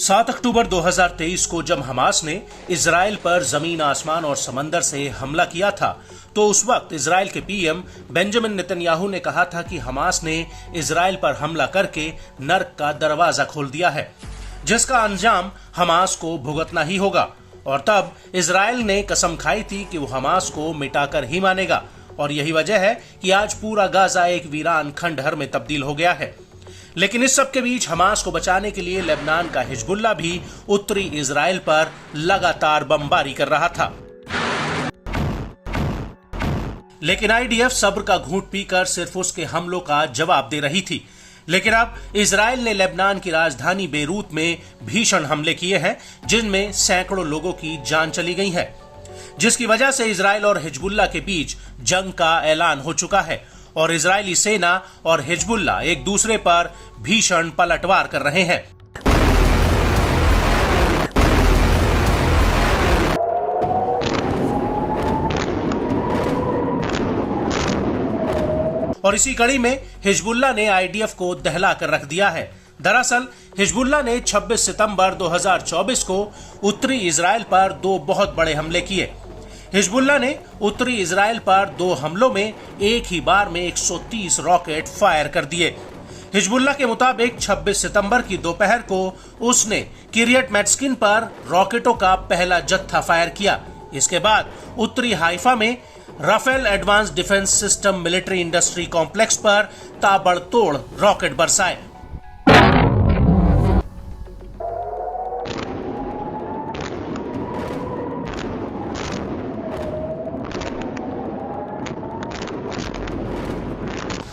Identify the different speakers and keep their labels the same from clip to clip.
Speaker 1: 7 अक्टूबर 2023 को जब हमास ने इजराइल पर जमीन, आसमान और समंदर से हमला किया था, तो उस वक्त इजराइल के पीएम बेंजामिन नेतन्याहू ने कहा था कि हमास ने इजराइल पर हमला करके नर्क का दरवाजा खोल दिया है, जिसका अंजाम हमास को भुगतना ही होगा। और तब इजराइल ने कसम खाई थी कि वो हमास को मिटाकर ही मानेगा, और यही वजह है कि आज पूरा गाजा एक वीरान खंडहर में तब्दील हो गया है। लेकिन इस सब के बीच हमास को बचाने के लिए लेबनान का हिजबुल्लाह भी उत्तरी इजराइल पर लगातार बमबारी कर रहा था। लेकिन आईडीएफ सब्र का घूंट पीकर सिर्फ उसके हमलों का जवाब दे रही थी। लेकिन अब इजराइल ने लेबनान की राजधानी बेरूत में भीषण हमले किए हैं, जिनमें सैकड़ों लोगों की जान चली गई है, जिसकी वजह से इजराइल और हिजबुल्लाह के बीच जंग का ऐलान हो चुका है और इजरायली सेना और हिजबुल्लाह एक दूसरे पर भीषण पलटवार कर रहे हैं। और इसी कड़ी में हिजबुल्लाह ने आईडीएफ को दहला कर रख दिया है। दरअसल हिजबुल्लाह ने 26 सितंबर 2024 को उत्तरी इजराइल पर 2 बहुत बड़े हमले किए। हिजबुल्लाह ने उत्तरी इजराइल पर 2 हमलों में एक ही बार में 130 रॉकेट फायर कर दिए। हिजबुल्लाह के मुताबिक 26 सितंबर की दोपहर को उसने किरियत मैट्स्किन पर रॉकेटों का पहला जत्था फायर किया। इसके बाद उत्तरी हाइफा में Rafael advance defence system military industry complex पर ताबड़तोड़ रॉकेट बरसाए।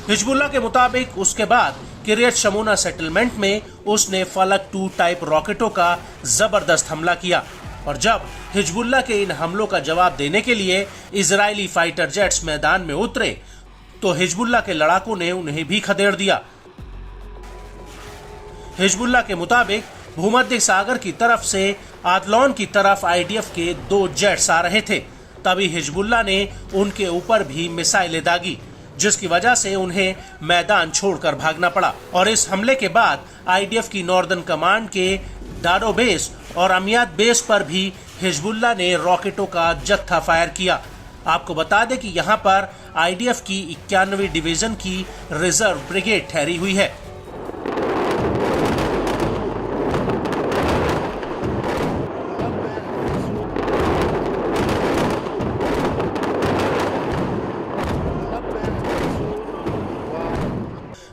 Speaker 1: हिजबुल्लाह के मुताबिक उसके बाद किरियत शमूना सेटलमेंट में उसने फलक 2 टाइप रॉकेटों का जबरदस्त हमला किया। और जब हिजबुल्लाह के इन हमलों का जवाब देने के लिए इजरायली फाइटर जेट्स मैदान में उतरे, तो हिजबुल्लाह के लड़ाकों ने उन्हें भी खदेड़ दिया। हिजबुल्लाह के मुताबिक भूमध्य सागर की तरफ से आदलौन की तरफ आईडीएफ के 2 जेट्स आ रहे थे। तभी हिजबुल्लाह ने उनके ऊपर भी मिसाइलें दागी, जिसकी वजह से उन्हें मैदान छोड़कर भागना पड़ा। और इस हमले के बाद आईडीएफ की नॉर्दर्न कमांड के डाडो बेस और अमियात बेस पर भी हिजबुल्लाह ने रॉकेटों का जत्था फायर किया। आपको बता दें कि यहां पर आईडीएफ की 91वीं डिवीजन की रिजर्व ब्रिगेड ठहरी हुई है।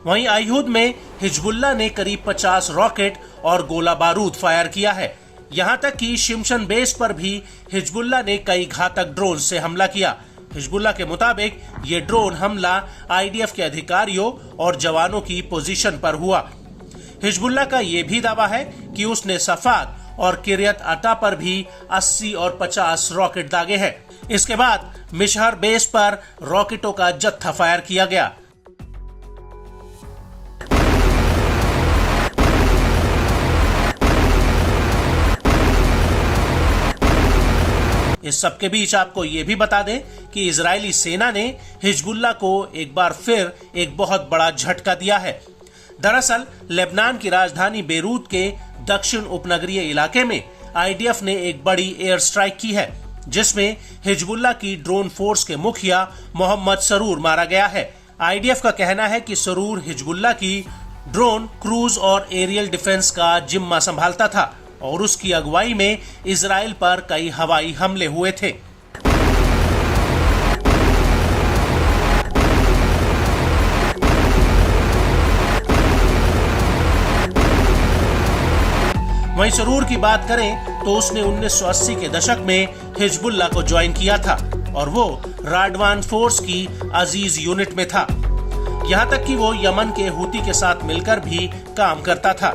Speaker 1: वहीं आयुध में हिजबुल्लाह ने करीब 50 रॉकेट और गोला बारूद फायर किया है। यहां तक कि शिमशन बेस पर भी हिजबुल्लाह ने कई घातक ड्रोन से हमला किया। हिजबुल्लाह के मुताबिक ये ड्रोन हमला आईडीएफ के अधिकारियों और जवानों की पोजीशन पर हुआ। हिजबुल्लाह का ये भी दावा है कि उसने सफाद और किरियत अता पर भी 80 और 50 रॉकेट दागे हैं। इसके बाद मिशहर बेस पर रॉकेटों का जत्था फायर किया गया। इस सब के बीच आपको ये भी बता दें कि इजरायली सेना ने हिजबुल्लाह को एक बार फिर एक बहुत बड़ा झटका दिया है। दरअसल लेबनान की राजधानी बेरूत के दक्षिण उपनगरीय इलाके में आईडीएफ ने एक बड़ी एयर स्ट्राइक की है, जिसमें हिजबुल्लाह की ड्रोन फोर्स के मुखिया मोहम्मद सरूर मारा गया है। आईडीएफ का कहना है कि सरूर हिजबुल्लाह की ड्रोन, क्रूज और एरियल डिफेंस का जिम्मा संभालता था और उसकी अगुवाई में इजराइल पर कई हवाई हमले हुए थे। वहीं सरूर की बात करें तो उसने 1980 के दशक में हिजबुल्लाह को ज्वाइन किया था और वो राडवान फोर्स की अजीज यूनिट में था। यहां तक कि वो यमन के हूती के साथ मिलकर भी काम करता था।